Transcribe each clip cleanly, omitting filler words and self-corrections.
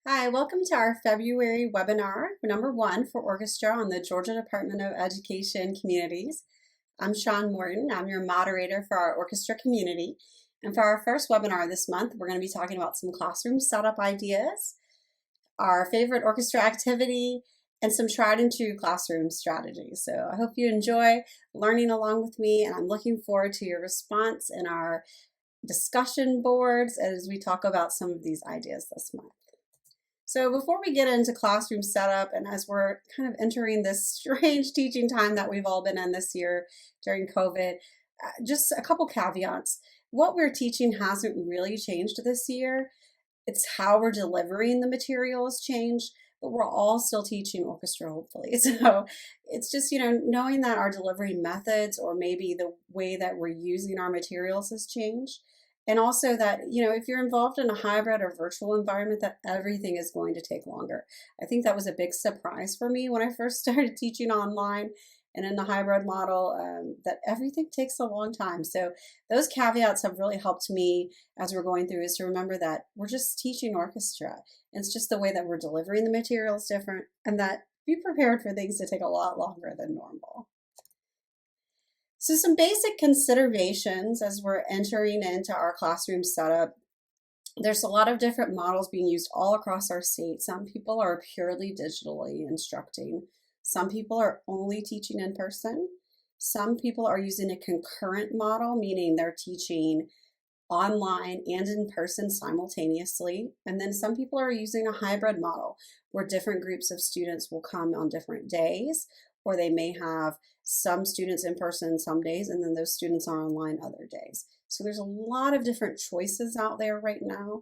Hi, welcome to our February webinar, number one for Orchestra on the Georgia Department of Education Communities. I'm Shawn Morton. I'm your moderator for our Orchestra community. And for our first webinar this month, we're going to be talking about some classroom setup ideas, our favorite orchestra activity, and some tried and true classroom strategies. So I hope you enjoy learning along with me, and I'm looking forward to your response in our discussion boards as we talk about some of these ideas this month. So before we get into classroom setup, and as we're kind of entering this strange teaching time that we've all been in this year during COVID, just a couple caveats. What we're teaching hasn't really changed this year. It's how we're delivering the materials changed, but we're all still teaching orchestra, hopefully. So it's just, knowing that our delivery methods or maybe the way that we're using our materials has changed. And also that, if you're involved in a hybrid or virtual environment, that everything is going to take longer. I think that was a big surprise for me when I first started teaching online and in the hybrid model, that everything takes a long time. So those caveats have really helped me as we're going through, is to remember that we're just teaching orchestra. It's just the way that we're delivering the material is different, and that be prepared for things to take a lot longer than normal. So some basic considerations as we're entering into our classroom setup. There's a lot of different models being used all across our state. Some people are purely digitally instructing. Some people are only teaching in person. Some people are using a concurrent model, meaning they're teaching online and in person simultaneously. And then some people are using a hybrid model where different groups of students will come on different days, or they may have some students in person some days and then those students are online other days. So there's a lot of different choices out there right now.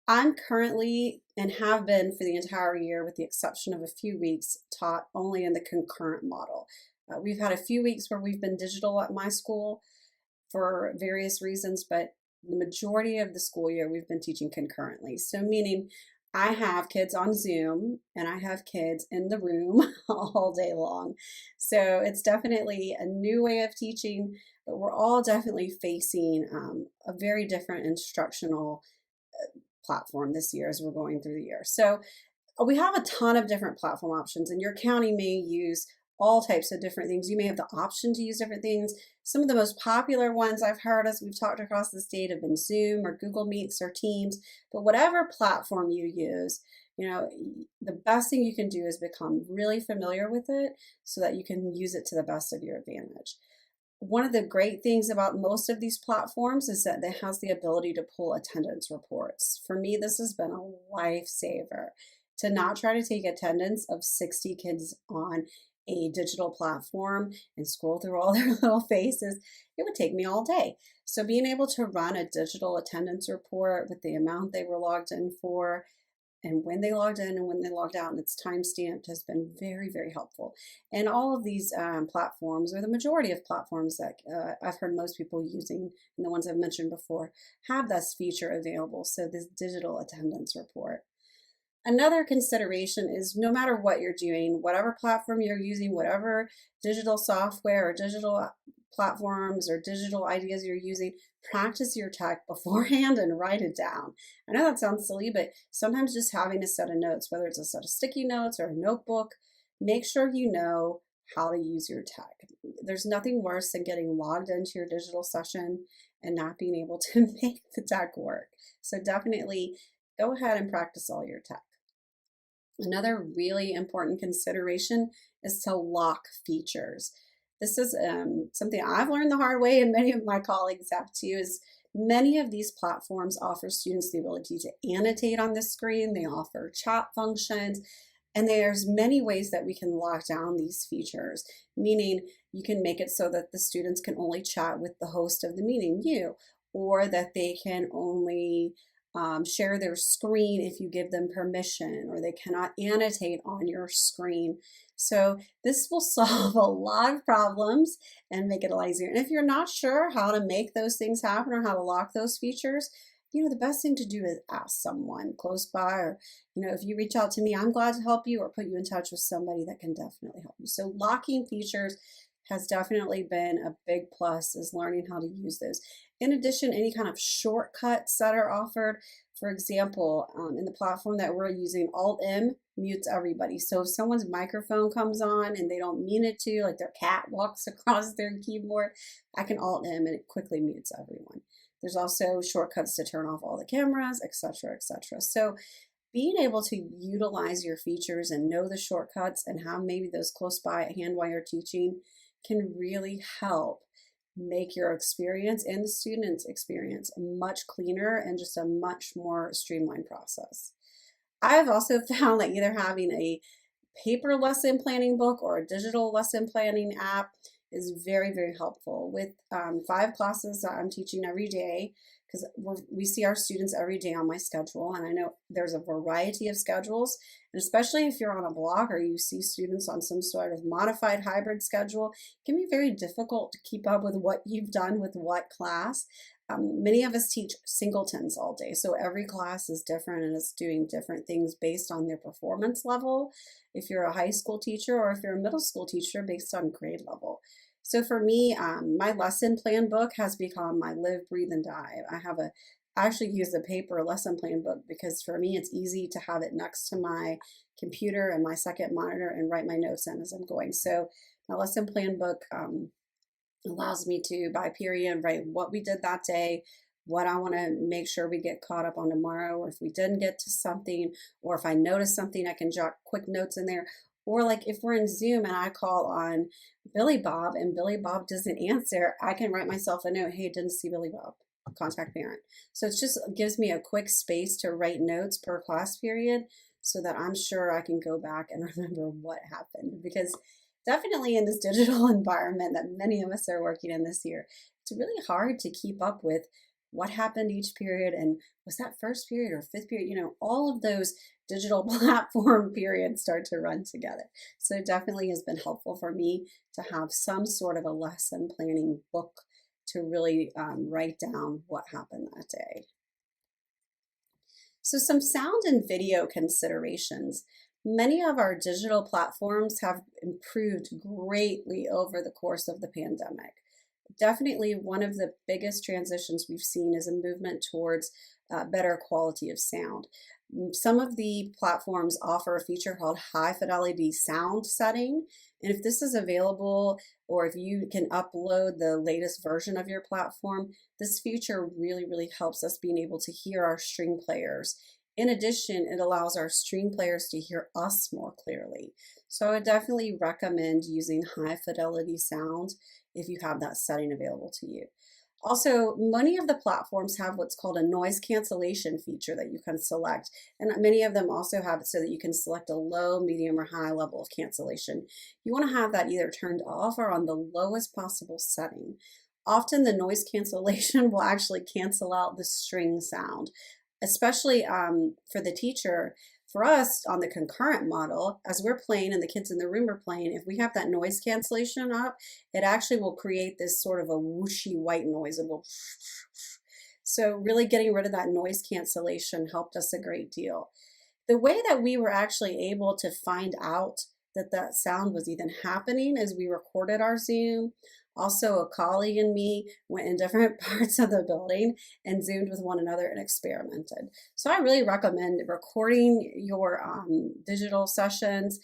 I'm currently, and have been for the entire year with the exception of a few weeks, taught only in the concurrent model. We've had a few weeks where we've been digital at my school for various reasons, but the majority of the school year we've been teaching concurrently. So meaning I have kids on Zoom and I have kids in the room all day long. So it's definitely a new way of teaching, but we're all definitely facing a very different instructional platform this year as we're going through the year. So we have a ton of different platform options, and your county may use all types of different things. You may have the option to use different things. Some of the most popular ones I've heard as we've talked across the state have been Zoom or Google Meets or Teams, but whatever platform you use, the best thing you can do is become really familiar with it so that you can use it to the best of your advantage. One of the great things about most of these platforms is that it has the ability to pull attendance reports. For me, this has been a lifesaver to not try to take attendance of 60 kids on a digital platform and scroll through all their little faces. It would take me all day. So being able to run a digital attendance report with the amount they were logged in for and when they logged in and when they logged out, and it's time stamped, has been very, very helpful. And all of these platforms, or the majority of platforms that I've heard most people using, and the ones I've mentioned before, have this feature available. So this digital attendance report. Another consideration is no matter what you're doing, whatever platform you're using, whatever digital software or digital platforms or digital ideas you're using, practice your tech beforehand and write it down. I know that sounds silly, but sometimes just having a set of notes, whether it's a set of sticky notes or a notebook, make sure you know how to use your tech. There's nothing worse than getting logged into your digital session and not being able to make the tech work. So definitely go ahead and practice all your tech. Another really important consideration is to lock features. This is something I've learned the hard way, and many of my colleagues have too, is many of these platforms offer students the ability to annotate on the screen. They offer chat functions, and there's many ways that we can lock down these features, meaning you can make it so that the students can only chat with the host of the meeting, you, or that they can only share their screen if you give them permission, or they cannot annotate on your screen. So this will solve a lot of problems and make it a lot easier. And if you're not sure how to make those things happen or how to lock those features, the best thing to do is ask someone close by, or, if you reach out to me, I'm glad to help you or put you in touch with somebody that can definitely help you. So locking features has definitely been a big plus, is learning how to use those. In addition, any kind of shortcuts that are offered. For example, in the platform that we're using, Alt-M mutes everybody. So if someone's microphone comes on and they don't mean it to, like their cat walks across their keyboard, I can Alt-M and it quickly mutes everyone. There's also shortcuts to turn off all the cameras, etc., etc. So being able to utilize your features and know the shortcuts and have maybe those close by at hand while you're teaching can really help make your experience and the student's experience much cleaner and just a much more streamlined process. I've also found that either having a paper lesson planning book or a digital lesson planning app is very, very helpful. With 5 classes that I'm teaching every day, because we see our students every day on my schedule, and I know there's a variety of schedules, and especially if you're on a block or you see students on some sort of modified hybrid schedule, it can be very difficult to keep up with what you've done with what class. Many of us teach singletons all day, so every class is different and is doing different things based on their performance level. If you're a high school teacher or if you're a middle school teacher, based on grade level. So for me, my lesson plan book has become my live, breathe, and dive. I actually use the paper lesson plan book because for me, it's easy to have it next to my computer and my second monitor and write my notes in as I'm going. So my lesson plan book allows me to, by period, write what we did that day, what I want to make sure we get caught up on tomorrow, or if we didn't get to something, or if I notice something, I can jot quick notes in there. Or like if we're in Zoom and I call on Billy Bob and Billy Bob doesn't answer, I can write myself a note, hey, didn't see Billy Bob, contact parent. So it just gives me a quick space to write notes per class period so that I'm sure I can go back and remember what happened. Because definitely in this digital environment that many of us are working in this year, it's really hard to keep up with what happened each period and was that first period or fifth period, all of those digital platform periods start to run together. So it definitely has been helpful for me to have some sort of a lesson planning book to really write down what happened that day. So some sound and video considerations. Many of our digital platforms have improved greatly over the course of the pandemic. Definitely one of the biggest transitions we've seen is a movement towards better quality of sound. Some of the platforms offer a feature called high fidelity sound setting. And if this is available, or if you can upload the latest version of your platform, this feature really, really helps us being able to hear our string players. In addition, it allows our string players to hear us more clearly. So I would definitely recommend using high fidelity sound if you have that setting available to you. Also, many of the platforms have what's called a noise cancellation feature that you can select. And many of them also have it so that you can select a low, medium, or high level of cancellation. You want to have that either turned off or on the lowest possible setting. Often the noise cancellation will actually cancel out the string sound, especially for the teacher. For us on the concurrent model, as we're playing and the kids in the room are playing, if we have that noise cancellation up, it actually will create this sort of a whooshy white noise. It will. So really getting rid of that noise cancellation helped us a great deal. The way that we were actually able to find out that that sound was even happening is we recorded our Zoom. Also, a colleague and me went in different parts of the building and Zoomed with one another and experimented. So I really recommend recording your digital sessions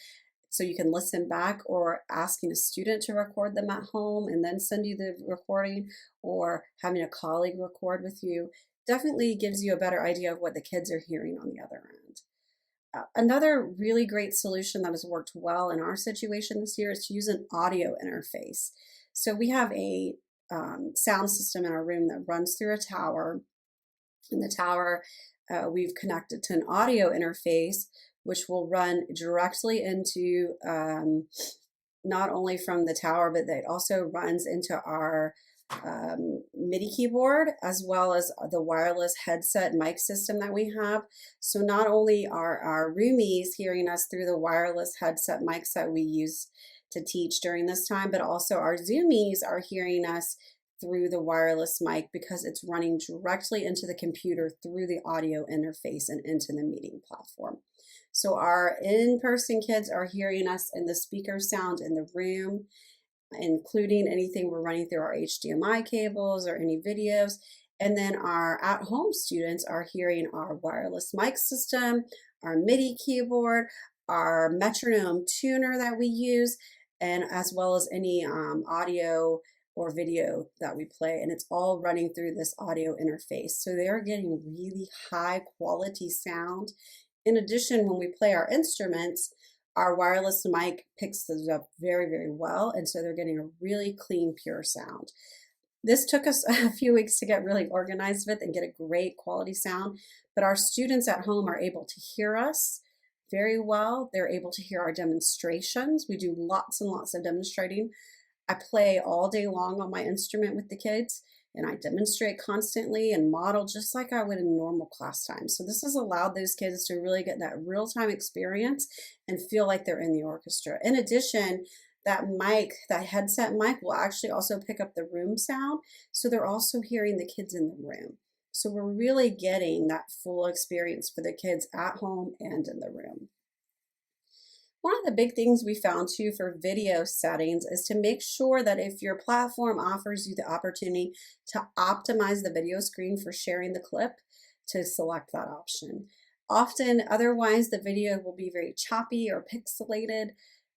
so you can listen back, or asking a student to record them at home and then send you the recording, or having a colleague record with you. Definitely gives you a better idea of what the kids are hearing on the other end. Another really great solution that has worked well in our situation this year is to use an audio interface. So we have a sound system in our room that runs through a tower. In the tower, we've connected to an audio interface, which will run directly into not only from the tower, but that also runs into our MIDI keyboard, as well as the wireless headset mic system that we have. So not only are our roomies hearing us through the wireless headset mics that we use to teach during this time, but also our Zoomies are hearing us through the wireless mic because it's running directly into the computer through the audio interface and into the meeting platform. So our in-person kids are hearing us in the speaker sound in the room. including anything we're running through our HDMI cables or any videos. And then our at-home students are hearing our wireless mic system, our MIDI keyboard, our metronome tuner that we use, and as well as any audio or video that we play. And it's all running through this audio interface. So they're getting really high quality sound. In addition, when we play our instruments, our wireless mic picks those up very, very well. And so they're getting a really clean, pure sound. This took us a few weeks to get really organized with and get a great quality sound, but our students at home are able to hear us very well. They're able to hear our demonstrations. We do lots and lots of demonstrating. I play all day long on my instrument with the kids, and I demonstrate constantly and model just like I would in normal class time. So this has allowed those kids to really get that real-time experience and feel like they're in the orchestra. In addition, that mic, that headset mic, will actually also pick up the room sound. So they're also hearing the kids in the room. So we're really getting that full experience for the kids at home and in the room. One of the big things we found too for video settings is to make sure that if your platform offers you the opportunity to optimize the video screen for sharing the clip, to select that option. Often, otherwise, the video will be very choppy or pixelated.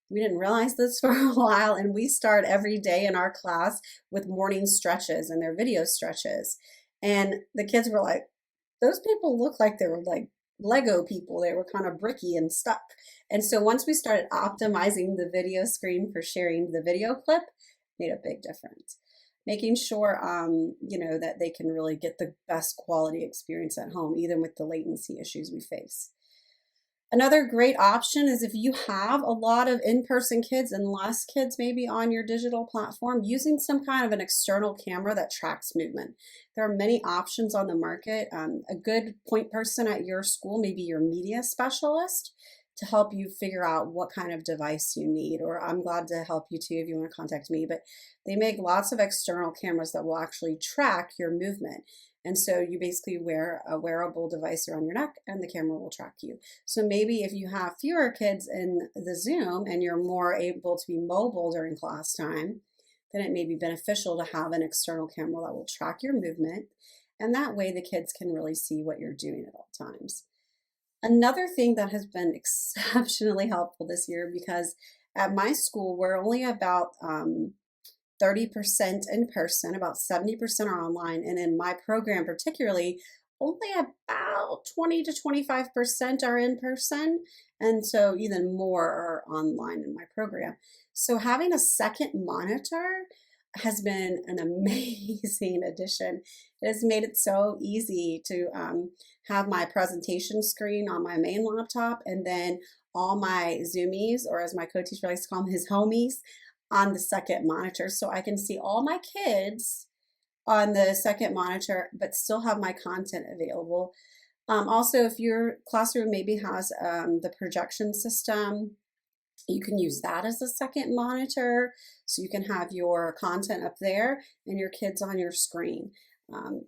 We didn't realize this for a while, and we start every day in our class with morning stretches and their video stretches. And the kids were like, those people look like they were like Lego people. They were kind of bricky and stuck. And so once we started optimizing the video screen for sharing the video clip, made a big difference. Making sure, that they can really get the best quality experience at home, even with the latency issues we face. Another great option is if you have a lot of in-person kids and less kids maybe on your digital platform, using some kind of an external camera that tracks movement. There are many options on the market. A good point person at your school, maybe your media specialist, to help you figure out what kind of device you need, or I'm glad to help you too if you want to contact me, but they make lots of external cameras that will actually track your movement. And so you basically wear a wearable device around your neck and the camera will track you. So maybe if you have fewer kids in the Zoom and you're more able to be mobile during class time, then it may be beneficial to have an external camera that will track your movement. And that way the kids can really see what you're doing at all times. Another thing that has been exceptionally helpful this year, because at my school, we're only about 30% in person, about 70% are online. And in my program particularly, only about 20 to 25% are in person. And so even more are online in my program. So having a second monitor has been an amazing addition. It has made it so easy to have my presentation screen on my main laptop and then all my Zoomies, or as my co-teacher likes to call them, his homies, on the second monitor. So I can see all my kids on the second monitor, but still have my content available. Also, if your classroom maybe has the projection system, you can use that as a second monitor, so you can have your content up there and your kids on your screen.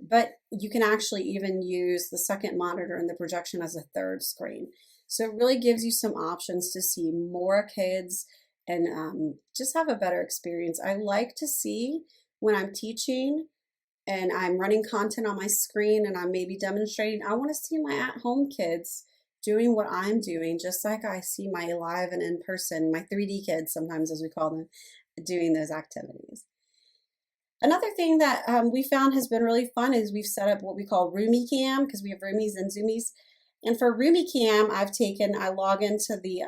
But you can actually even use the second monitor and the projection as a third screen. So it really gives you some options to see more kids and just have a better experience. I like to see when I'm teaching and I'm running content on my screen and I'm maybe demonstrating, I want to see my at-home kids doing what I'm doing, just like I see my live and in person, my 3D kids sometimes, as we call them, doing those activities. Another thing that we found has been really fun is we've set up what we call Roomie Cam, because we have roomies and Zoomies. And for Roomie Cam, I log into the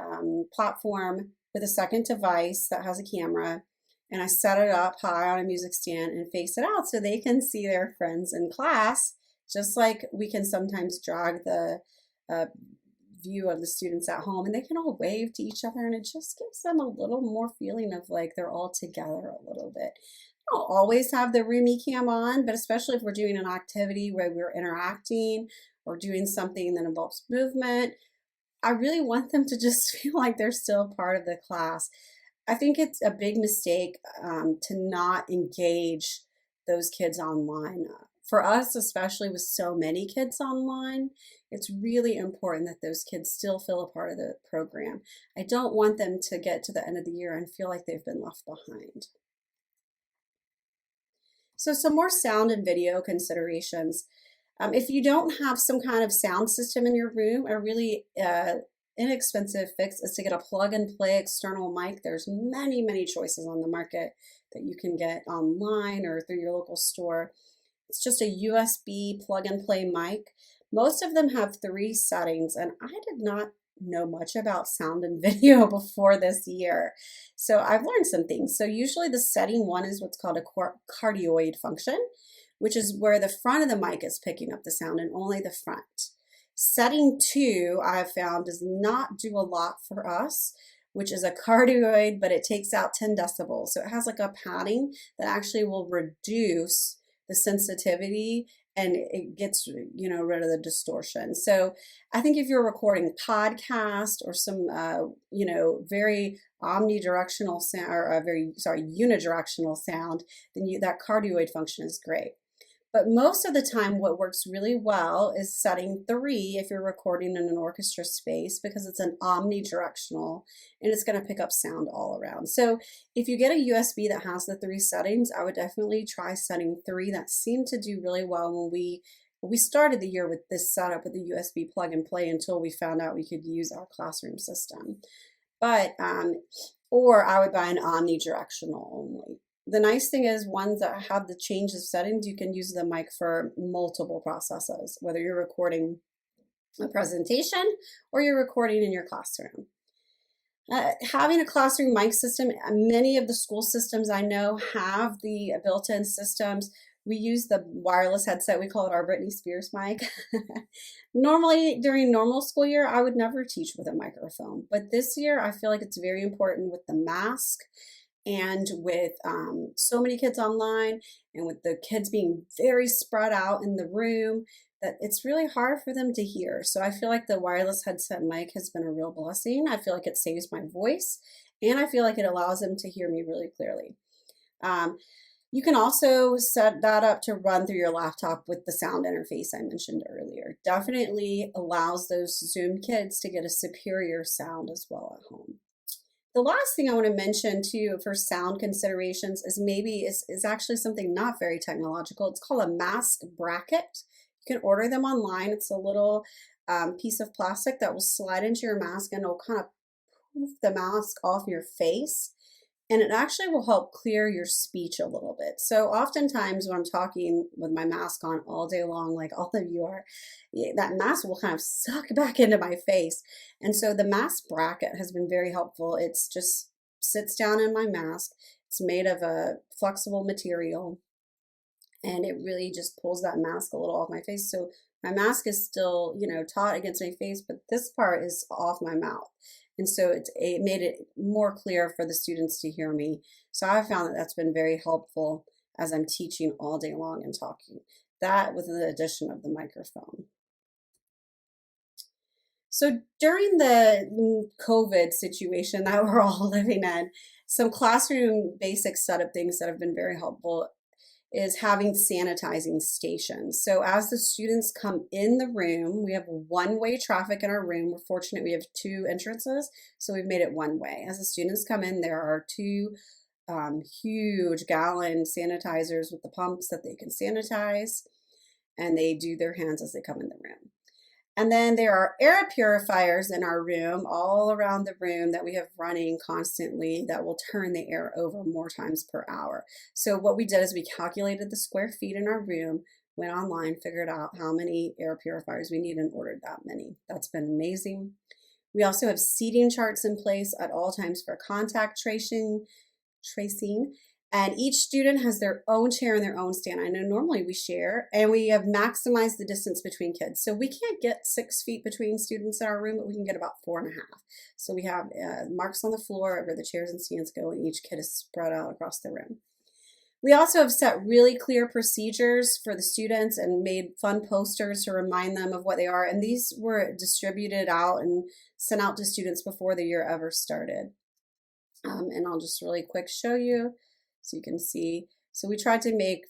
platform with a second device that has a camera, and I set it up high on a music stand and face it out so they can see their friends in class, just like we can sometimes drag the view of the students at home, and they can all wave to each other, and it just gives them a little more feeling of like they're all together a little bit. I don't always have the Roomie Cam on, but especially if we're doing an activity where we're interacting or doing something that involves movement, I really want them to just feel like they're still part of the class. I think it's a big mistake to not engage those kids online. For us, especially with so many kids online, it's really important that those kids still feel a part of the program. I don't want them to get to the end of the year and feel like they've been left behind. So some more sound and video considerations. If you don't have some kind of sound system in your room, a really inexpensive fix is to get a plug and play external mic. There's many choices on the market that you can get online or through your local store. It's just a USB plug and play mic. Most of them have three settings, and I did not know much about sound and video before this year. So I've learned some things. So usually the setting one is what's called a cardioid function, which is where the front of the mic is picking up the sound and only the front. Setting two, I've found, does not do a lot for us, which is a cardioid, but it takes out 10 decibels. So it has like a padding that actually will reduce the sensitivity and it gets, rid of the distortion. So I think if you're recording podcast or some, very omnidirectional sound or unidirectional sound, then that cardioid function is great. But most of the time, what works really well is setting three if you're recording in an orchestra space because it's an omnidirectional and it's going to pick up sound all around. So if you get a USB that has the three settings, I would definitely try setting three. That seemed to do really well when we started the year with this setup with the USB plug and play until we found out we could use our classroom system. But, or I would buy an omnidirectional only. The nice thing is ones that have the change of settings, you can use the mic for multiple processes, whether you're recording a presentation or you're recording in your classroom. Having a classroom mic system, many of the school systems I know have the built-in systems. We use the wireless headset. We call it our Britney Spears mic. Normally, during normal school year, I would never teach with a microphone. But this year, I feel like it's very important with the mask and with so many kids online and with the kids being very spread out in the room that it's really hard for them to hear. So I feel like the wireless headset mic has been a real blessing. I feel like it saves my voice and I feel like it allows them to hear me really clearly. You can also set that up to run through your laptop with the sound interface I mentioned earlier. Definitely allows those Zoom kids to get a superior sound as well at home. The last thing I want to mention too for sound considerations is actually something not very technological. It's called a mask bracket. You can order them online. It's a little piece of plastic that will slide into your mask and it'll kind of poof the mask off your face. And it actually will help clear your speech a little bit. So oftentimes when I'm talking with my mask on all day long, like all of you are, that mask will kind of suck back into my face. And so the mask bracket has been very helpful. It's just sits down in my mask. It's made of a flexible material and it really just pulls that mask a little off my face. So my mask is still, taut against my face, but this part is off my mouth. And so it made it more clear for the students to hear me. So I found that that's been very helpful as I'm teaching all day long and talking. That with the addition of the microphone. So during the COVID situation that we're all living in, some classroom basic setup things that have been very helpful is having sanitizing stations. So as the students come in the room, we have one-way traffic in our room. We're fortunate we have two entrances, so we've made it one way. As the students come in, there are two huge gallon sanitizers with the pumps that they can sanitize, and they do their hands as they come in the room. And then there are air purifiers in our room, all around the room that we have running constantly that will turn the air over more times per hour. So what we did is we calculated the square feet in our room, went online, figured out how many air purifiers we need and ordered that many. That's been amazing. We also have seating charts in place at all times for contact tracing. And each student has their own chair and their own stand. I know normally we share, and we have maximized the distance between kids. So we can't get 6 feet between students in our room, but we can get about 4.5. So we have marks on the floor where the chairs and stands go, and each kid is spread out across the room. We also have set really clear procedures for the students and made fun posters to remind them of what they are. And these were distributed out and sent out to students before the year ever started. And I'll just really quick show you. So you can see, so we tried to make,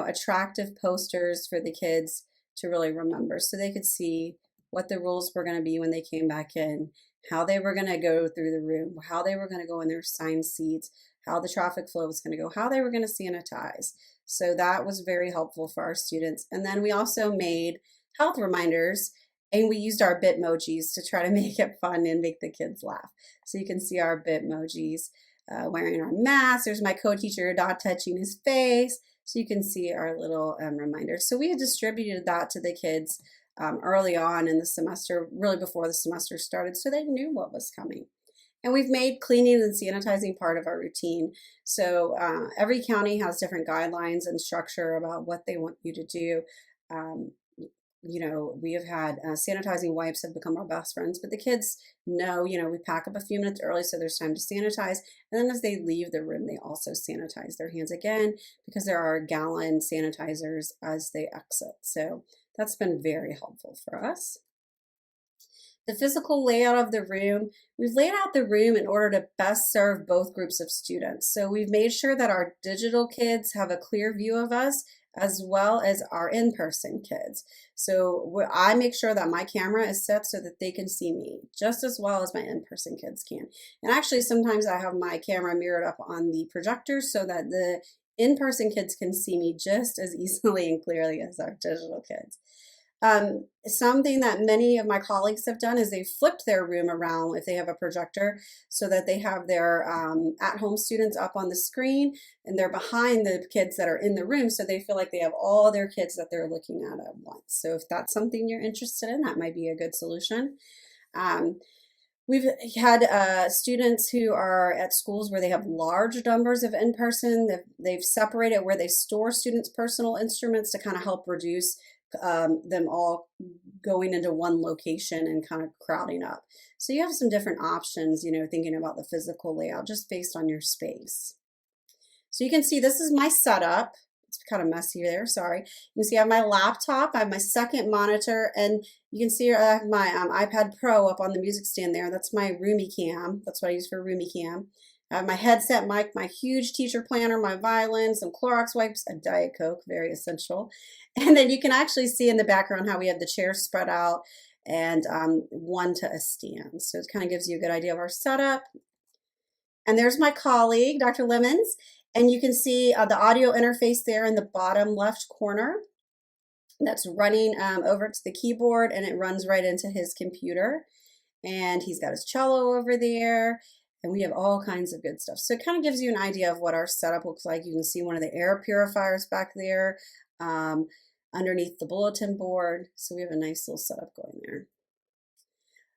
attractive posters for the kids to really remember so they could see what the rules were going to be when they came back in, how they were going to go through the room, how they were going to go in their assigned seats, how the traffic flow was going to go, how they were going to sanitize. So that was very helpful for our students. And then we also made health reminders, and we used our Bitmojis to try to make it fun and make the kids laugh. So you can see our Bitmojis wearing our masks. There's my co-teacher not touching his face. So you can see our little reminders. So we had distributed that to the kids early on in the semester, really before the semester started, so they knew what was coming. And we've made cleaning and sanitizing part of our routine. So every county has different guidelines and structure about what they want you to do. Um, we have had sanitizing wipes have become our best friends, but the kids know, we pack up a few minutes early so there's time to sanitize. And then as they leave the room, they also sanitize their hands again because there are gallon sanitizers as they exit. So that's been very helpful for us. The physical layout of the room, we've laid out the room in order to best serve both groups of students. So we've made sure that our digital kids have a clear view of us as well as our in-person kids. So I make sure that my camera is set so that they can see me just as well as my in-person kids can. And actually sometimes I have my camera mirrored up on the projector so that the in-person kids can see me just as easily and clearly as our digital kids. Something that many of my colleagues have done is they've flipped their room around if they have a projector so that they have their at-home students up on the screen and they're behind the kids that are in the room, so they feel like they have all their kids that they're looking at once. So if that's something you're interested in, that might be a good solution. We've had students who are at schools where they have large numbers of in-person. They've separated where they store students' personal instruments to kind of help reduce them all going into one location and kind of crowding up. So you have some different options, thinking about the physical layout just based on your space. So you can see this is my setup. It's kind of messy there, sorry. You can see I have my laptop, I have my second monitor, and you can see I have my iPad Pro up on the music stand there. That's my Roomie Cam. That's what I use for Roomie Cam. I have my headset mic, my huge teacher planner, my violin, some Clorox wipes, a Diet Coke, very essential. And then you can actually see in the background how we have the chairs spread out and one to a stand. So it kind of gives you a good idea of our setup. And there's my colleague, Dr. Lemons. And you can see the audio interface there in the bottom left corner. That's running over to the keyboard, and it runs right into his computer. And he's got his cello over there. And we have all kinds of good stuff. So it kind of gives you an idea of what our setup looks like. You can see one of the air purifiers back there underneath the bulletin board. So we have a nice little setup going there.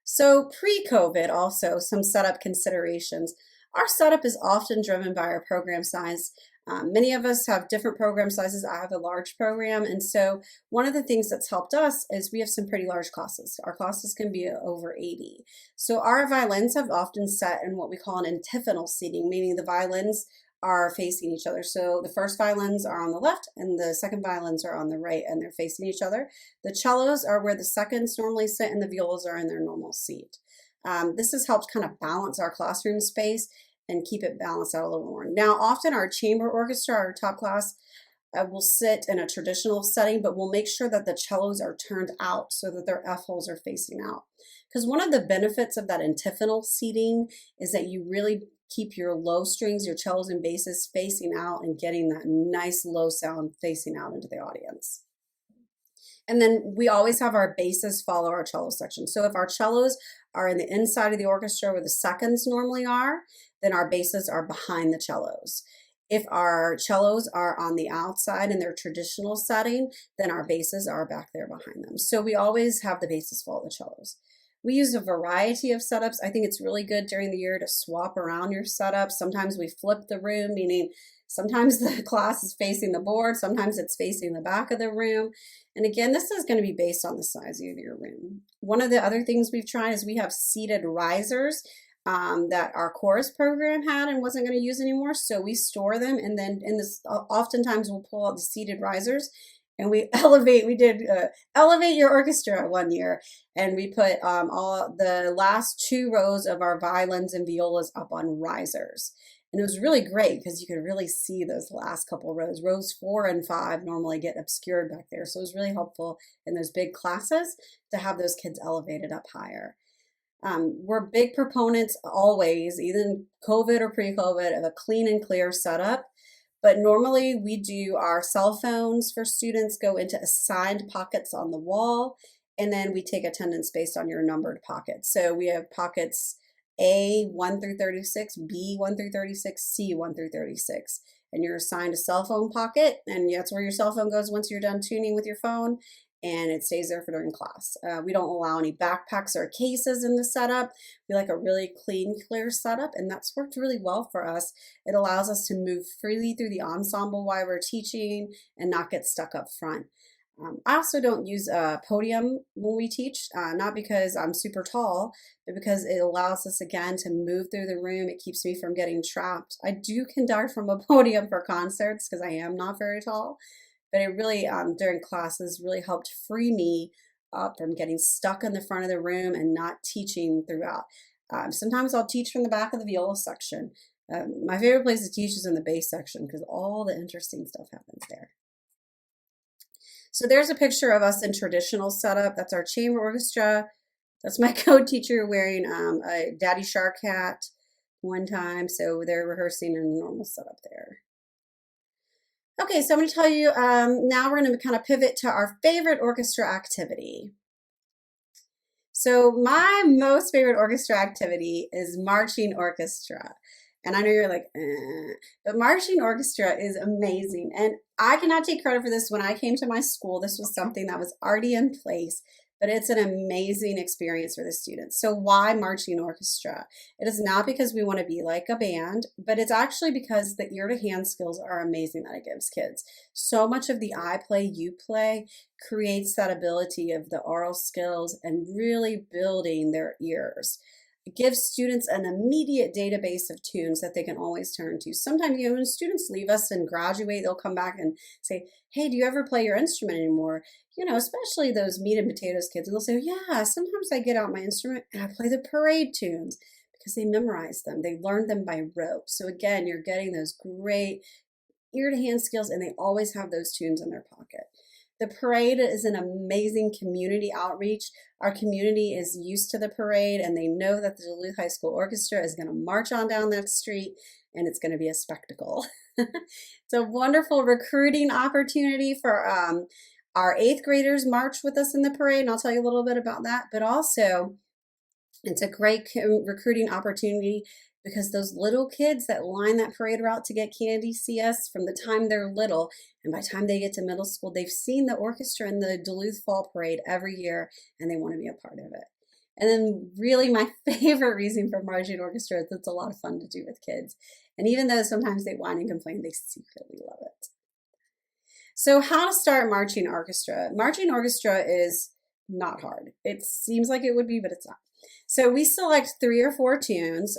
So pre-COVID also, some setup considerations. Our setup is often driven by our program size. Many of us have different program sizes. I have a large program, and so one of the things that's helped us is we have some pretty large classes. Our classes can be over 80. So our violins have often set in what we call an antiphonal seating, meaning the violins are facing each other. So the first violins are on the left and the second violins are on the right, and they're facing each other. The cellos are where the seconds normally sit and the violas are in their normal seat. This has helped kind of balance our classroom space and keep it balanced out a little more. Now, often our chamber orchestra, our top class, will sit in a traditional setting, but we'll make sure that the cellos are turned out so that their F holes are facing out. Because one of the benefits of that antiphonal seating is that you really keep your low strings, your cellos and basses facing out and getting that nice low sound facing out into the audience. And then we always have our basses follow our cello section. So if our cellos are in the inside of the orchestra where the seconds normally are, then our basses are behind the cellos. If our cellos are on the outside in their traditional setting, then our basses are back there behind them. So we always have the basses follow the cellos. We use a variety of setups. I think it's really good during the year to swap around your setup. Sometimes we flip the room, meaning sometimes the class is facing the board, sometimes it's facing the back of the room. And again, this is going to be based on the size of your room. One of the other things we've tried is we have seated risers that our chorus program had and wasn't going to use anymore. So we store them, and then oftentimes we'll pull out the seated risers and we did elevate your orchestra one year, and we put all the last 2 rows of our violins and violas up on risers. And it was really great because you could really see those last couple rows. Rows 4 and 5 normally get obscured back there. So it was really helpful in those big classes to have those kids elevated up higher. We're big proponents always, even COVID or pre-COVID, of a clean and clear setup. But normally we do our cell phones for students go into assigned pockets on the wall, and then we take attendance based on your numbered pockets. So we have pockets A 1 through 36, B 1 through 36, C 1 through 36. And you're assigned a cell phone pocket, and that's where your cell phone goes once you're done tuning with your phone, and it stays there for during class. We don't allow any backpacks or cases in the setup. We like a really clean, clear setup, and that's worked really well for us. It allows us to move freely through the ensemble while we're teaching and not get stuck up front. I also don't use a podium when we teach, not because I'm super tall, but because it allows us again to move through the room. It keeps me from getting trapped. I do conduct from a podium for concerts because I am not very tall, but it really, during classes, really helped free me up from getting stuck in the front of the room and not teaching throughout. Sometimes I'll teach from the back of the viola section. My favorite place to teach is in the bass section because all the interesting stuff happens there. So there's a picture of us in traditional setup. That's our chamber orchestra. That's my co-teacher wearing a Daddy Shark hat one time. So they're rehearsing in a normal setup there. Okay, so I'm going to tell you, now we're going to kind of pivot to our favorite orchestra activity. So my most favorite orchestra activity is marching orchestra. And I know you're like, but marching orchestra is amazing. And I cannot take credit for this. When I came to my school, this was something that was already in place, but it's an amazing experience for the students. So why marching orchestra? It is not because we want to be like a band, but it's actually because the ear to hand skills are amazing that it gives kids. So much of the I play, you play creates that ability of the oral skills and really building their ears. It gives students an immediate database of tunes that they can always turn to. Sometimes, when students leave us and graduate, they'll come back and say, hey, do you ever play your instrument anymore? Especially those meat and potatoes kids. And they'll say, yeah, sometimes I get out my instrument and I play the parade tunes because they memorize them. They learned them by rote. So again, you're getting those great ear to hand skills, and they always have those tunes in their pocket. The parade is an amazing community outreach. Our community is used to the parade, and they know that the Duluth High School Orchestra is going to march on down that street, and it's going to be a spectacle. It's a wonderful recruiting opportunity for our 8th graders march with us in the parade, and I'll tell you a little bit about that. But also, it's a great recruiting opportunity because those little kids that line that parade route to get candy see us from the time they're little, and by the time they get to middle school, they've seen the orchestra in the Duluth Fall Parade every year, and they want to be a part of it. And then really my favorite reason for marching orchestra is it's a lot of fun to do with kids. And even though sometimes they whine and complain, they secretly love it. So how to start marching orchestra? Marching orchestra is not hard. It seems like it would be, but it's not. So we select 3 or 4 tunes,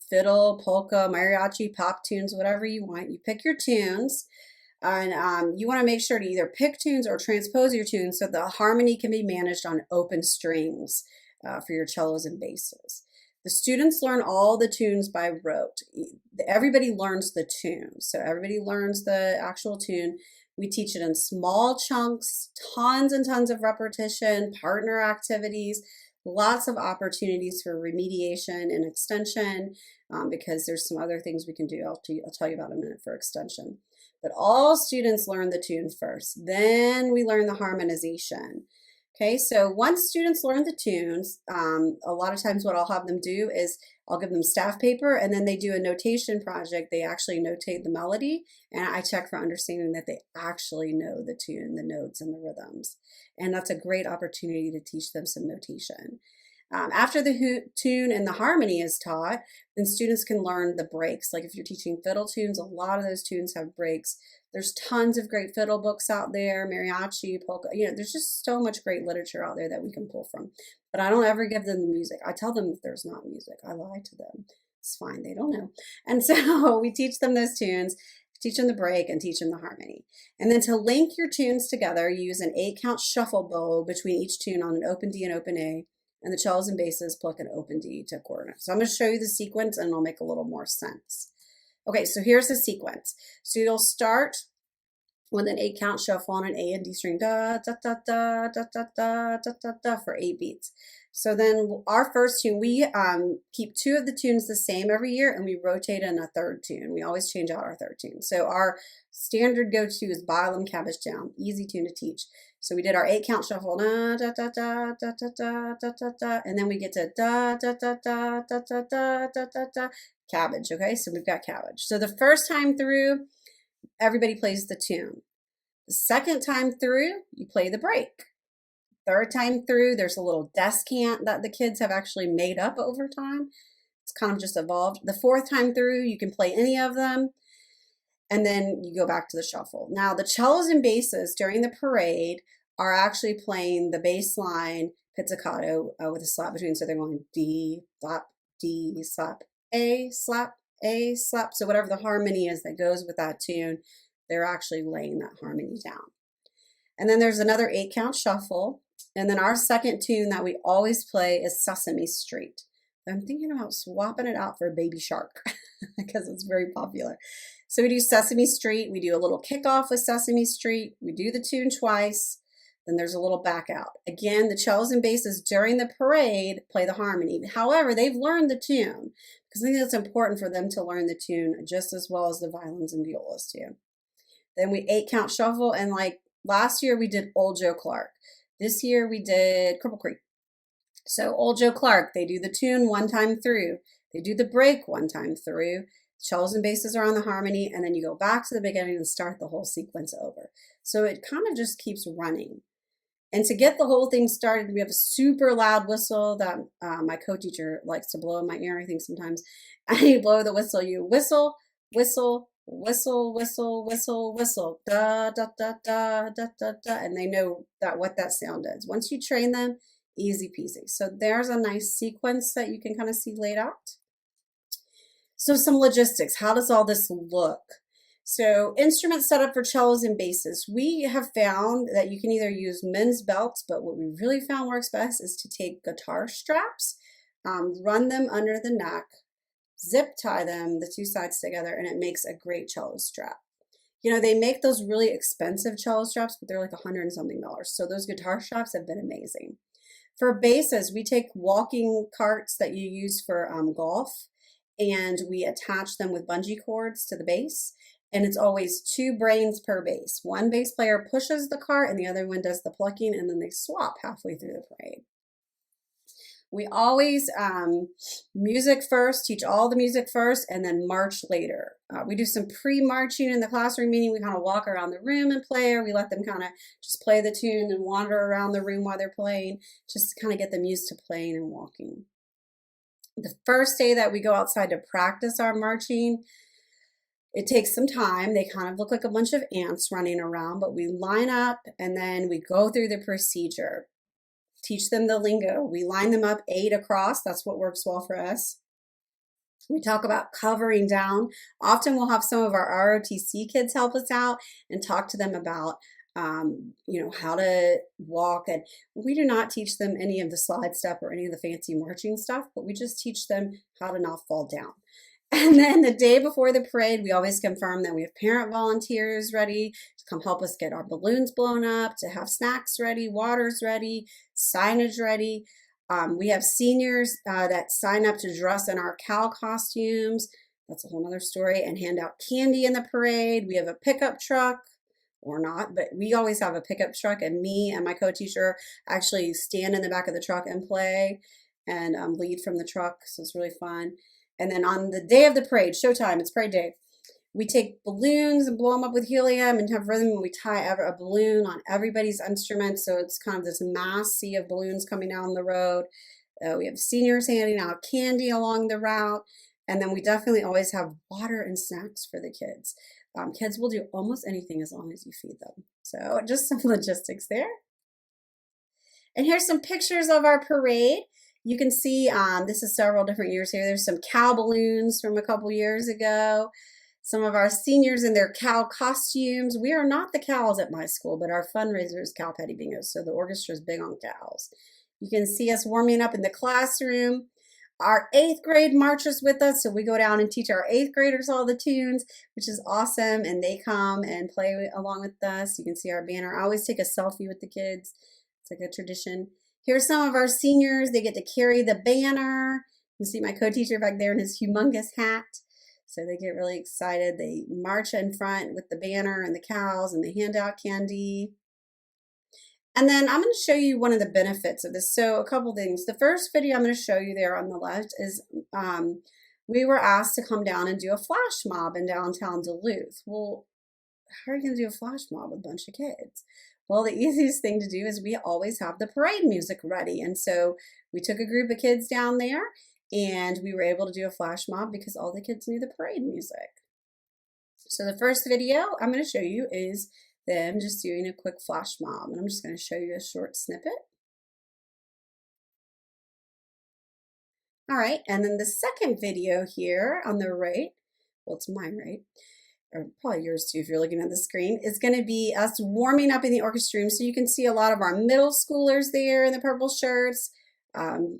fiddle, polka, mariachi, pop tunes, whatever you want. You pick your tunes, and you want to make sure to either pick tunes or transpose your tunes so the harmony can be managed on open strings for your cellos and basses. The students learn all the tunes by rote. Everybody learns the tune, so everybody learns the actual tune. We teach it in small chunks, tons and tons of repetition, partner activities, lots of opportunities for remediation and extension because there's some other things we can do. I'll tell you about in a minute for extension. But all students learn the tune first. Then we learn the harmonization. Okay, so once students learn the tunes, a lot of times what I'll have them do is I'll give them staff paper, and then they do a notation project. They actually notate the melody, and I check for understanding that they actually know the tune, the notes, and the rhythms. And that's a great opportunity to teach them some notation. After the tune and the harmony is taught, then students can learn the breaks. Like if you're teaching fiddle tunes, a lot of those tunes have breaks. There's tons of great fiddle books out there, mariachi, polka, there's just so much great literature out there that we can pull from. But I don't ever give them the music. I tell them if there's not music. I lie to them. It's fine, they don't know. And so we teach them those tunes, teach them the break, and teach them the harmony. And then to link your tunes together, you use an 8-count shuffle bow between each tune on an open D and open A. And the cellos and basses pluck an open D to quarter note. So I'm going to show you the sequence and it'll make a little more sense. Okay, so here's the sequence. So you'll start with an 8 count shuffle on an A and D string, da da da da da da da da da da for 8 beats. So then our first tune, we keep 2 of the tunes the same every year, and we rotate in a third tune. We always change out our third tune. So our standard go-to is Bottom Cabbage Down, easy tune to teach. So we did our 8 count shuffle, da da da da da da da da da da, and then we get to da da da da da da da da da da, cabbage. Okay, so we've got cabbage. So the first time through, everybody plays the tune. The second time through, you play the break. Third time through, there's a little descant that the kids have actually made up over time. It's kind of just evolved. The fourth time through, you can play any of them, and then you go back to the shuffle. Now, the cellos and basses during the parade are actually playing the bass line pizzicato with a slap between. So they're going D, slap, A, slap, A, slap. So whatever the harmony is that goes with that tune, they're actually laying that harmony down. And then there's another 8 count shuffle. And then our second tune that we always play is Sesame Street. I'm thinking about swapping it out for Baby Shark because it's very popular. So we do Sesame Street. We do a little kickoff with Sesame Street. We do the tune twice. Then there's a little back out. Again, the cellos and basses during the parade play the harmony. However, they've learned the tune because I think it's important for them to learn the tune just as well as the violins and violas too. Then we 8 count shuffle, and like last year we did Old Joe Clark. This year we did Cripple Creek. So Old Joe Clark, they do the tune 1 time through. They do the break 1 time through. Cellos and basses are on the harmony, and then you go back to the beginning and start the whole sequence over. So it kind of just keeps running. And to get the whole thing started, we have a super loud whistle that my co-teacher likes to blow in my ear, I think sometimes. And you blow the whistle, you whistle, whistle, whistle, whistle, whistle, whistle, da, da, da, da, da, da, da, and they know that what that sound is. Once you train them, easy peasy. So there's a nice sequence that you can kind of see laid out. So some logistics, how does all this look? So instrument setup for cellos and basses. We have found that you can either use men's belts, but what we really found works best is to take guitar straps, run them under the neck, zip tie them, the 2 sides together, and it makes a great cello strap. You know, they make those really expensive cello straps, but they're like $100 and something. So those guitar straps have been amazing. For basses, we take walking carts that you use for golf, and we attach them with bungee cords to the base. And it's always 2 brains per bass. One bass player pushes the cart and the other one does the plucking, and then they swap halfway through the parade. We always music first, teach all the music first, and then march later. We do some pre-marching in the classroom, meaning we kind of walk around the room and play, or we let them kind of just play the tune and wander around the room while they're playing, just to kind of get them used to playing and walking. The first day that we go outside to practice our marching, it takes some time. They kind of look like a bunch of ants running around, but we line up and then we go through the procedure. Teach them the lingo. We line them up 8 across. That's what works well for us. We talk about covering down. Often we'll have some of our ROTC kids help us out and talk to them about how to walk. And we do not teach them any of the slide step or any of the fancy marching stuff, but we just teach them how to not fall down. And then the day before the parade, we always confirm that we have parent volunteers ready to come help us get our balloons blown up, to have snacks ready, waters ready, signage ready. We have seniors that sign up to dress in our cow costumes. That's a whole other story. And hand out candy in the parade. We have a pickup truck, or not, but we always have a pickup truck, and me and my co-teacher actually stand in the back of the truck and play and lead from the truck. So it's really fun. And then on the day of the parade, showtime, it's parade day, we take balloons and blow them up with helium and have rhythm, and we tie a balloon on everybody's instrument. So it's kind of this mass sea of balloons coming down the road. We have seniors handing out candy along the route. And then we definitely always have water and snacks for the kids. Kids will do almost anything as long as you feed them. So just some logistics there. And here's some pictures of our parade. You can see this is several different years here. There's some cow balloons from a couple years ago. Some of our seniors in their cow costumes. We are not the cows at my school, but our fundraiser is Cow Patty Bingo. So the orchestra is big on cows. You can see us warming up in the classroom. Our 8th grade marches with us, so we go down and teach our 8th graders all the tunes, which is awesome, and they come and play along with us. You can see our banner. I always take a selfie with the kids. It's like a tradition. Here's some of our seniors. They get to carry the banner. You can see my co-teacher back there in his humongous hat. So they get really excited. They march in front with the banner and the cows, and they hand out candy. And then I'm going to show you one of the benefits of this. So a couple things. The first video I'm going to show you there on the left is we were asked to come down and do a flash mob in downtown Duluth. Well, how are you going to do a flash mob with a bunch of kids? Well, the easiest thing to do is we always have the parade music ready. And so we took a group of kids down there and we were able to do a flash mob because all the kids knew the parade music. So the first video I'm going to show you is them just doing a quick flash mob. And I'm just going to show you a short snippet. All right, and then the second video here on the right, well, it's mine, right? Or probably yours too if you're looking at the screen, is going to be us warming up in the orchestra room. So you can see a lot of our middle schoolers there in the purple shirts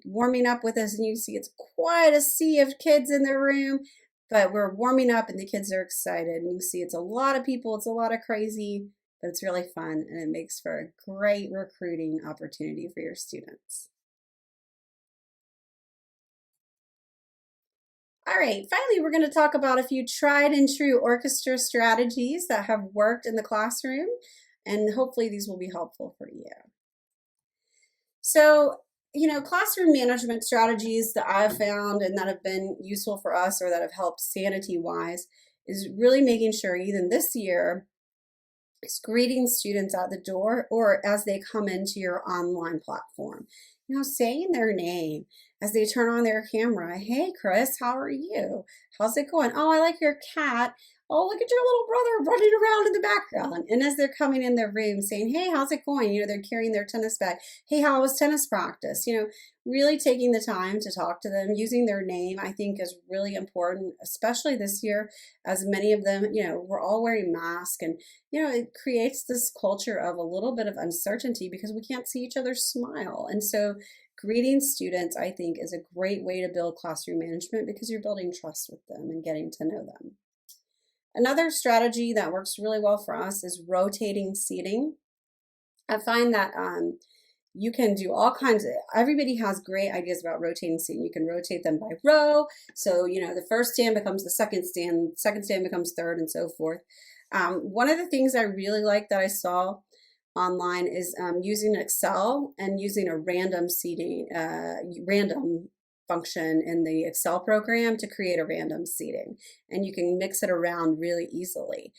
warming up with us. And you see it's quite a sea of kids in the room. But we're warming up and the kids are excited. And you see it's a lot of people, it's a lot of crazy, but it's really fun and it makes for a great recruiting opportunity for your students. All right, finally, we're going to talk about a few tried and true orchestra strategies that have worked in the classroom, and hopefully these will be helpful for you. So, classroom management strategies that I've found and that have been useful for us or that have helped sanity-wise is really making sure even this year is greeting students at the door or as they come into your online platform. Saying their name as they turn on their camera. Hey, Chris, how are you? How's it going? Oh, I like your cat. Oh, look at your little brother running around in the background. And as they're coming in their room saying, hey, how's it going? They're carrying their tennis bag. Hey, how was tennis practice? Really taking the time to talk to them, using their name, I think is really important, especially this year, as many of them, we're all wearing masks and, it creates this culture of a little bit of uncertainty because we can't see each other smile. And so greeting students, I think, is a great way to build classroom management because you're building trust with them and getting to know them. Another strategy that works really well for us is rotating seating. I find that you can do all kinds of, everybody has great ideas about rotating seating. You can rotate them by row. So, the first stand becomes the second stand becomes third, and so forth. One of the things I really like that I saw online is using Excel and using a random seating, random function in the Excel program to create a random seating, and you can mix it around really easily.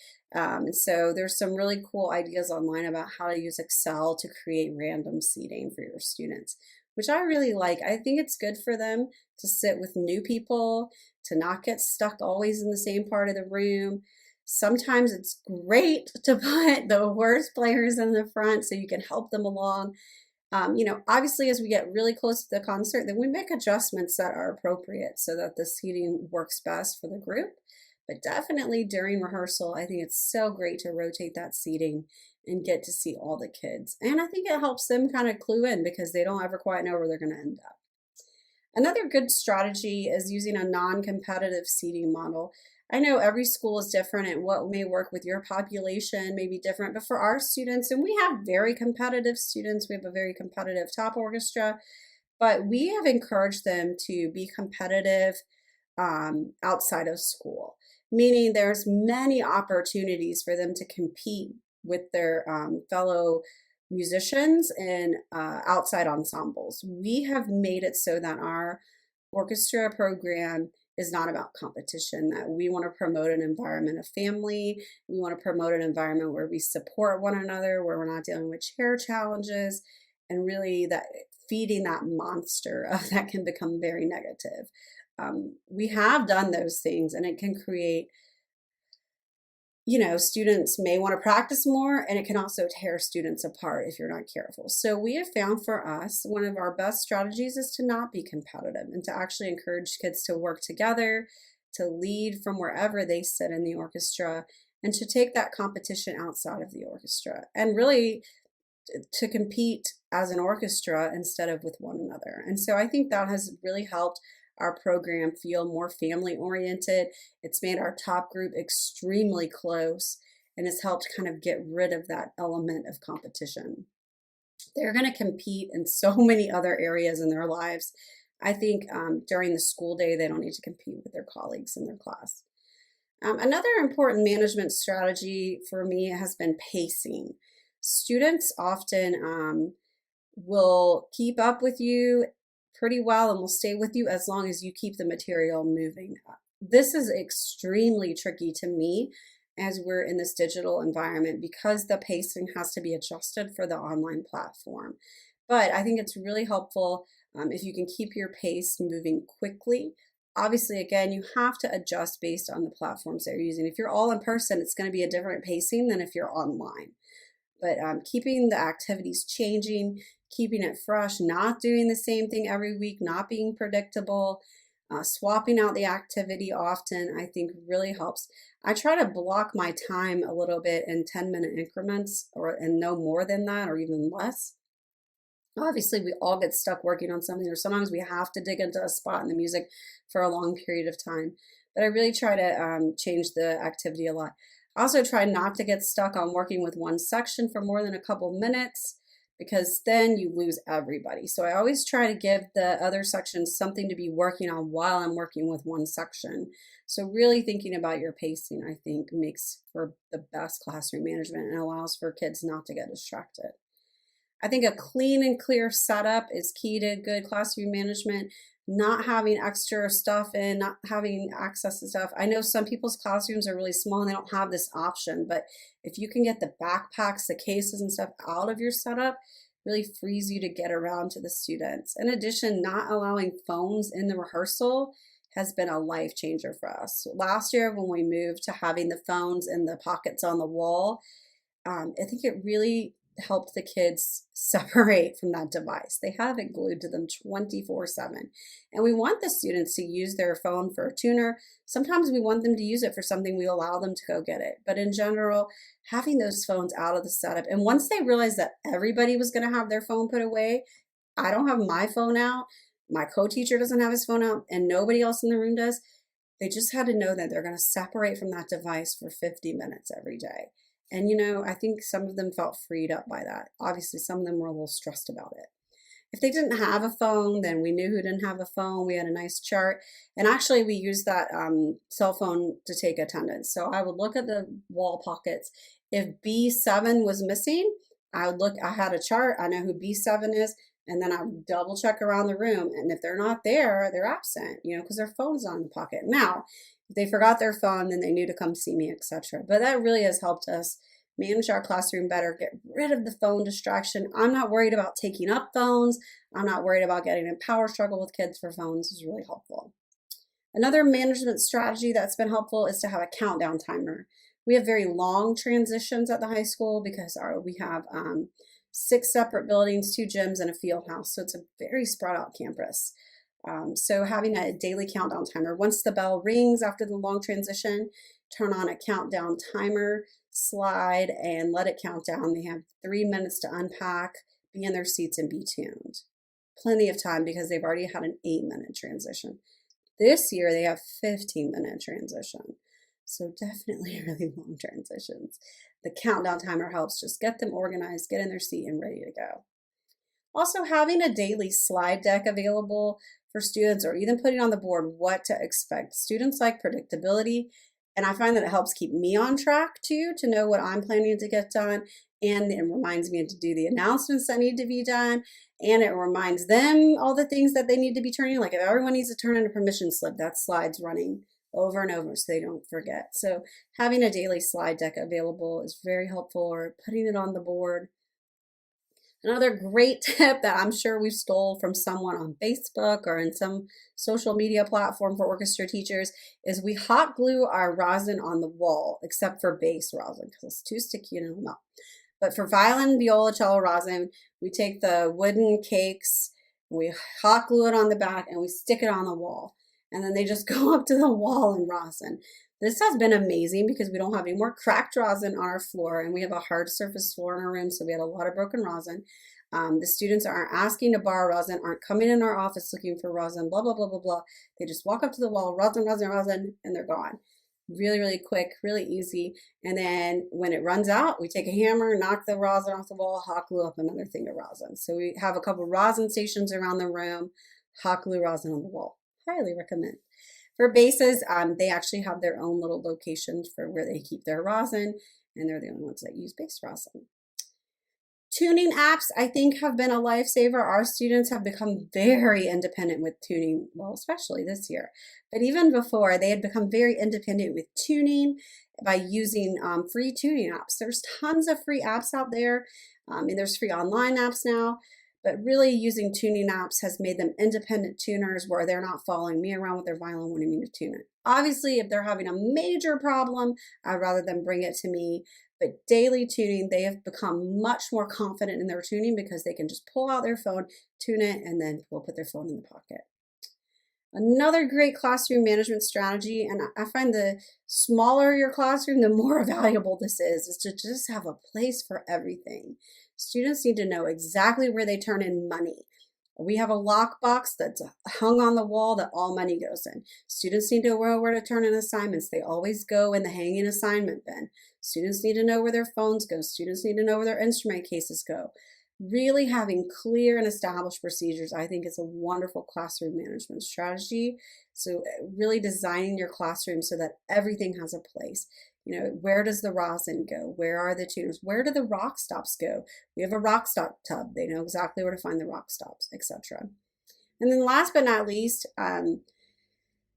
So there's some really cool ideas online about how to use Excel to create random seating for your students, which I really like. I think it's good for them to sit with new people, to not get stuck always in the same part of the room. Sometimes it's great to put the worst players in the front so you can help them along. Obviously, as we get really close to the concert, then we make adjustments that are appropriate so that the seating works best for the group. But definitely during rehearsal, I think it's so great to rotate that seating and get to see all the kids. And I think it helps them kind of clue in because they don't ever quite know where they're going to end up. Another good strategy is using a non-competitive seating model. I know every school is different and what may work with your population may be different, but for our students, and we have very competitive students, we have a very competitive top orchestra, but we have encouraged them to be competitive outside of school, meaning there's many opportunities for them to compete with their fellow musicians in outside ensembles. We have made it so that our orchestra program is not about competition, that we want to promote an environment of family. We want to promote an environment where we support one another, where we're not dealing with chair challenges, and really that feeding that monster that can become very negative. We have done those things and it can create, students may want to practice more and it can also tear students apart if you're not careful. So we have found for us, one of our best strategies is to not be competitive and to actually encourage kids to work together, to lead from wherever they sit in the orchestra, and to take that competition outside of the orchestra and really to compete as an orchestra instead of with one another. And so I think that has really helped our program feel more family oriented. It's made our top group extremely close and has helped kind of get rid of that element of competition. They're going to compete in so many other areas in their lives. I think during the school day, they don't need to compete with their colleagues in their class. Another important management strategy for me has been pacing. Students often will keep up with you pretty well and will stay with you as long as you keep the material moving. This is extremely tricky to me as we're in this digital environment because the pacing has to be adjusted for the online platform. But I think it's really helpful if you can keep your pace moving quickly. Obviously, again, you have to adjust based on the platforms that you're using. If you're all in person, it's going to be a different pacing than if you're online. But keeping the activities changing, keeping it fresh, not doing the same thing every week, not being predictable, swapping out the activity often, I think really helps. I try to block my time a little bit in 10-minute increments and no more than that or even less. Obviously, we all get stuck working on something, or sometimes we have to dig into a spot in the music for a long period of time. But I really try to change the activity a lot. I also try not to get stuck on working with one section for more than a couple minutes because then you lose everybody. So I always try to give the other sections something to be working on while I'm working with one section. So really thinking about your pacing, I think, makes for the best classroom management and allows for kids not to get distracted. I think a clean and clear setup is key to good classroom management. Not having extra stuff in, not having access to stuff. I know some people's classrooms are really small and they don't have this option, but if you can get the backpacks, the cases and stuff out of your setup, really frees you to get around to the students. In addition, not allowing phones in the rehearsal has been a life changer for us. Last year when we moved to having the phones in the pockets on the wall, I think it really helped the kids separate from that device. They have it glued to them 24/7. And we want the students to use their phone for a tuner. Sometimes we want them to use it for something, we allow them to go get it. But in general, having those phones out of the setup. And once they realized that everybody was going to have their phone put away, I don't have my phone out, my co-teacher doesn't have his phone out, and nobody else in the room does. They just had to know that they're going to separate from that device for 50 minutes every day. And, I think some of them felt freed up by that. Obviously, some of them were a little stressed about it. If they didn't have a phone, then we knew who didn't have a phone. We had a nice chart. And actually, we used that cell phone to take attendance. So I would look at the wall pockets. If B7 was missing, I had a chart. I know who B7 is. And then I would double check around the room. And if they're not there, they're absent, because their phone's on the pocket. Now, if they forgot their phone, then they knew to come see me, etc. But that really has helped us manage our classroom better, get rid of the phone distraction. I'm not worried about taking up phones. I'm not worried about getting in power struggle with kids for phones. Is really helpful. Another management strategy that's been helpful is to have a countdown timer. We have very long transitions at the high school because we have 6 separate buildings, 2 gyms, and a field house. So it's a very spread out campus. So having a daily countdown timer. Once the bell rings after the long transition, turn on a countdown timer, slide, and let it count down. They have 3 minutes to unpack, be in their seats, and be tuned. Plenty of time because they've already had an 8-minute transition. This year, they have 15-minute transition. So definitely really long transitions. The countdown timer helps just get them organized, get in their seat, and ready to go. Also, having a daily slide deck available for students or even putting on the board what to expect. Students like predictability, and I find that it helps keep me on track too, to know what I'm planning to get done, and it reminds me to do the announcements that need to be done, and it reminds them all the things that they need to be turning. Like if everyone needs to turn in a permission slip, that slide's running over and over so they don't forget. So having a daily slide deck available is very helpful, or putting it on the board. Another great tip that I'm sure we stole from someone on Facebook or in some social media platform for orchestra teachers is we hot glue our rosin on the wall, except for bass rosin because it's too sticky and it'll melt. But for violin, viola, cello rosin, we take the wooden cakes, we hot glue it on the back, and we stick it on the wall. And then they just go up to the wall in rosin. This has been amazing because we don't have any more cracked rosin on our floor, and we have a hard surface floor in our room, so we had a lot of broken rosin. The students aren't asking to borrow rosin, aren't coming in our office looking for rosin, blah, blah, blah, blah, blah. They just walk up to the wall, rosin, rosin, rosin, and they're gone. Really, really quick, really easy. And then when it runs out, we take a hammer, knock the rosin off the wall, hot glue up another thing of rosin. So we have a couple rosin stations around the room, hot glue rosin on the wall. Highly recommend. For bases, they actually have their own little locations for where they keep their rosin, and they're the only ones that use base rosin. Tuning apps, I think, have been a lifesaver. Our students have become very independent with tuning, well, especially this year. But even before, they had become very independent with tuning by using free tuning apps. There's tons of free apps out there, and there's free online apps now. But really using tuning apps has made them independent tuners where they're not following me around with their violin wanting me to tune it. Obviously, if they're having a major problem, I'd rather them bring it to me. But daily tuning, they have become much more confident in their tuning because they can just pull out their phone, tune it, and then we'll put their phone in the pocket. Another great classroom management strategy, and I find the smaller your classroom, the more valuable this is to just have a place for everything. Students need to know exactly where they turn in money. We have a lockbox that's hung on the wall that all money goes in. Students need to know where to turn in assignments. They always go in the hanging assignment bin. Students need to know where their phones go. Students need to know where their instrument cases go. Really having clear and established procedures, I think, is a wonderful classroom management strategy. So really designing your classroom so that everything has a place. You know, where does the rosin go? Where are the tuners? Where do the rock stops go? We have a rock stop tub. They know exactly where to find the rock stops, etc. And then last but not least,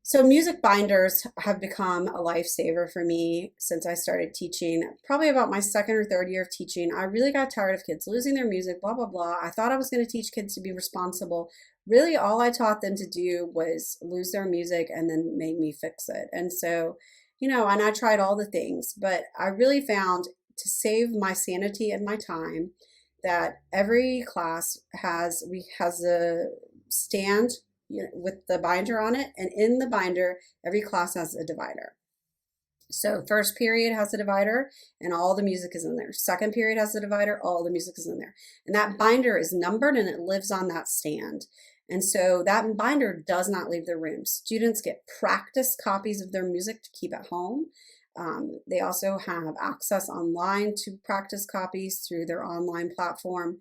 so music binders have become a lifesaver for me since I started teaching. Probably about my second or third year of teaching, I really got tired of kids losing their music, blah, blah, blah. I thought I was going to teach kids to be responsible. Really, all I taught them to do was lose their music and then make me fix it. And so, you know, and I tried all the things, but I really found to save my sanity and my time that every class has a stand, you know, with the binder on it, and in the binder, every class has a divider. So first period has a divider and all the music is in there. Second period has a divider, all the music is in there. And that binder is numbered and it lives on that stand. And so that binder does not leave the room. Students get practice copies of their music to keep at home. They also have access online to practice copies through their online platform.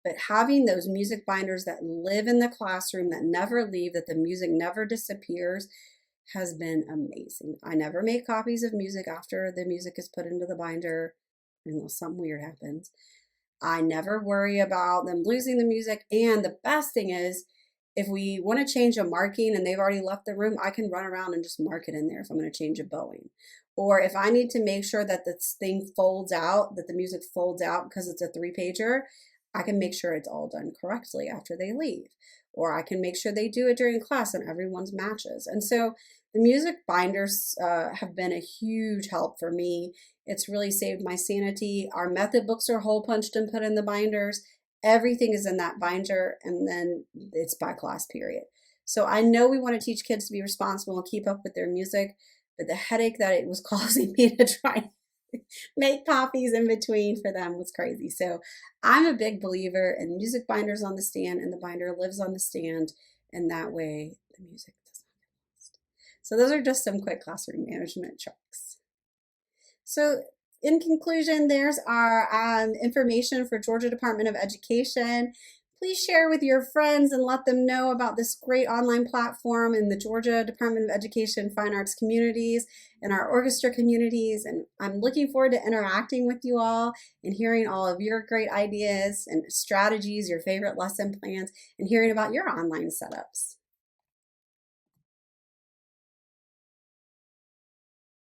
But having those music binders that live in the classroom, that never leave, that the music never disappears, has been amazing. I never make copies of music after the music is put into the binder, unless something weird happens. I never worry about them losing the music. And the best thing is, if we want to change a marking and they've already left the room, I can run around and just mark it in there if I'm going to change a bowing. Or if I need to make sure that this thing folds out, that the music folds out because it's a 3-pager, I can make sure it's all done correctly after they leave. Or I can make sure they do it during class and everyone's matches. And so the music binders have been a huge help for me. It's really saved my sanity. Our method books are hole punched and put in the binders. Everything is in that binder, and then it's by class period. So I know we want to teach kids to be responsible and keep up with their music, but the headache that it was causing me to try make copies in between for them was crazy. So I'm a big believer in music binders on the stand, and the binder lives on the stand, and that way the music does not get lost. So those are just some quick classroom management tricks. So in conclusion, there's our information for Georgia Department of Education. Please share with your friends and let them know about this great online platform in the Georgia Department of Education Fine Arts communities and our orchestra communities. And I'm looking forward to interacting with you all and hearing all of your great ideas and strategies, your favorite lesson plans, and hearing about your online setups.